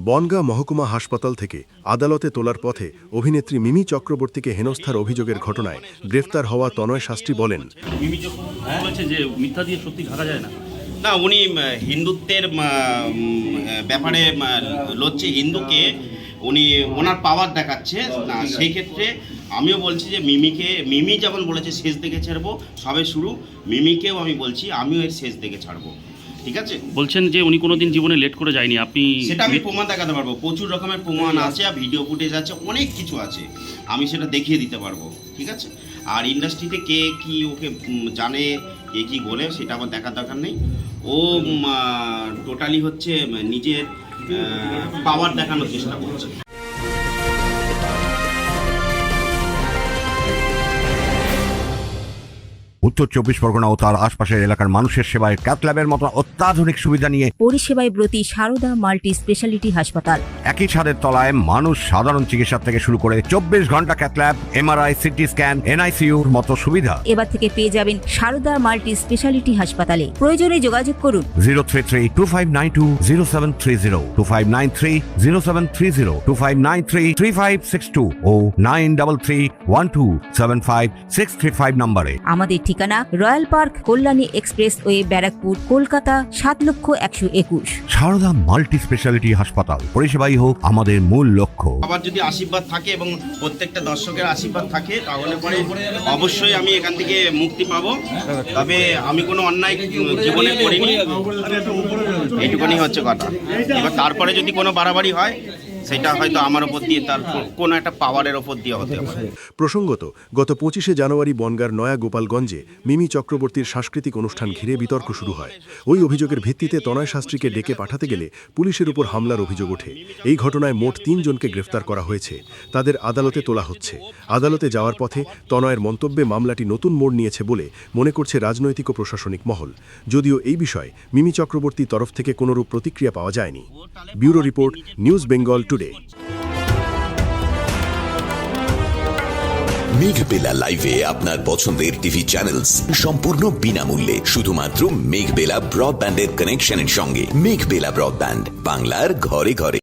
বনগাঁ মহকুমা হাসপাতাল থেকে আদালতে তোলার পথে অভিনেত্রী মিমি চক্রবর্তীকে হেনস্থার অভিযোগের ঘটনায় গ্রেফতার হওয়া তনয় শাস্ত্রী বলেন, মিমি চক্রবর্তী বলেছে যে মিথ্যা দিয়ে সত্যি ঢাকা যায় না। না, উনি হিন্দুত্বের ব্যাপারে লড়ছে, হিন্দুকে উনি ওনার পাওয়ার দেখাচ্ছে না। সেই ক্ষেত্রে আমিও বলছি যে মিমি যেমন বলেছে শেষ দিকে ছাড়বো, সবে শুরু, মিমিকেও আমি বলছি আমিও এর শেষ দিকে ছাড়বো। ঠিক আছে, বলছেন যে উনি কোনোদিন জীবনে লেট করে যায়নি, আপনি সেটা আমি প্রমাণ দেখাতে পারবো। প্রচুর রকমের প্রমাণ আছে, ভিডিও ফুটেজ আছে, অনেক কিছু আছে, আমি সেটা দেখিয়ে দিতে পারবো। ঠিক আছে, আর ইন্ডাস্ট্রিতে কে কি ওকে জানে, কে কি বলে, সেটা আমার দেখার দরকার নেই। ও টোটালি হচ্ছে নিজের পাওয়ার দেখানোর চেষ্টা করছে। উত্তর 24 পরগনা ও তার আশপাশের এলাকার মানুষের সেবায় ক্যাথল্যাবের মতো অত্যাধুনিক সুবিধা নিয়ে পরিষেবায় ব্রতী সারদা মাল্টি স্পেশালিটি হাসপাতাল। একই ছাদের তলায় মানুষ সাধারণ চিকিৎসা থেকে শুরু করে 24 ঘন্টা ক্যাথল্যাব, এমআরআই, সিটি স্ক্যান, এনআইসিইউর মতো সুবিধা এবার থেকে পেয়ে যাবেন সারদা মাল্টি স্পেশালিটি হাসপাতালে। প্রয়োজনে যোগাযোগ করুন 033-2592-0730, 2593-0730, 2593-3562 ও 9331275635 নম্বরে। আমাদের ঠিকানা royal park, Kalyani expressway, Barrackpore, Kolkata 7,01,21। Sarada multi speciality হাসপাতাল, পরিষেবাই হোক আমাদের মূল লক্ষ্য। আবার যদি আশীর্বাদ থাকে এবং প্রত্যেকটা দর্শকের আশীর্বাদ থাকে, তাহলে পরে অবশ্যই আমি এখান থেকে মুক্তি পাবো। তবে আমি কোনো অন্যায় জীবনে করিনি, এইটুকুনি হচ্ছে কথা। এবার তারপরে যদি কোনো বাড়াবাড়ি হয়, সেটা হয়তো আমার ওপর দিয়ে, তার কোনো একটা পাওয়ারের ওপর দিয়ে হতে পারে। প্রসঙ্গত, গত 25শে জানুয়ারি বনগাঁর নয়া গোপালগঞ্জে মিমি চক্রবর্তীর সাংস্কৃতিক অনুষ্ঠান ঘিরে বিতর্ক শুরু হয়। ওই অভিযোগের ভিত্তিতে তনয় শাস্ত্রীকে ডেকে পাঠাতে গেলে পুলিশের উপর হামলার অভিযোগ ওঠে। এই ঘটনায় মোট 3 জনকে গ্রেফতার করা হয়েছে, তাদের আদালতে তোলা হচ্ছে। আদালতে যাওয়ার পথে তনয়ের মন্তব্যে মামলাটি নতুন মোড় নিয়েছে বলে মনে করছে রাজনৈতিক ও প্রশাসনিক মহল, যদিও এই বিষয়ে মিমি চক্রবর্তীর তরফ থেকে কোনোরূপ প্রতিক্রিয়া পাওয়া যায়নি। Bureau report, news Bengal today. Meghbela লাইভে আপনার পছন্দের টিভি চ্যানেলস সম্পূর্ণ বিনামূল্যে, শুধুমাত্র মেঘবেলা ব্রডব্যান্ডের কানেকশনের সঙ্গে। মেঘবেলা ব্রডব্যান্ড, বাংলার ঘরে ঘরে।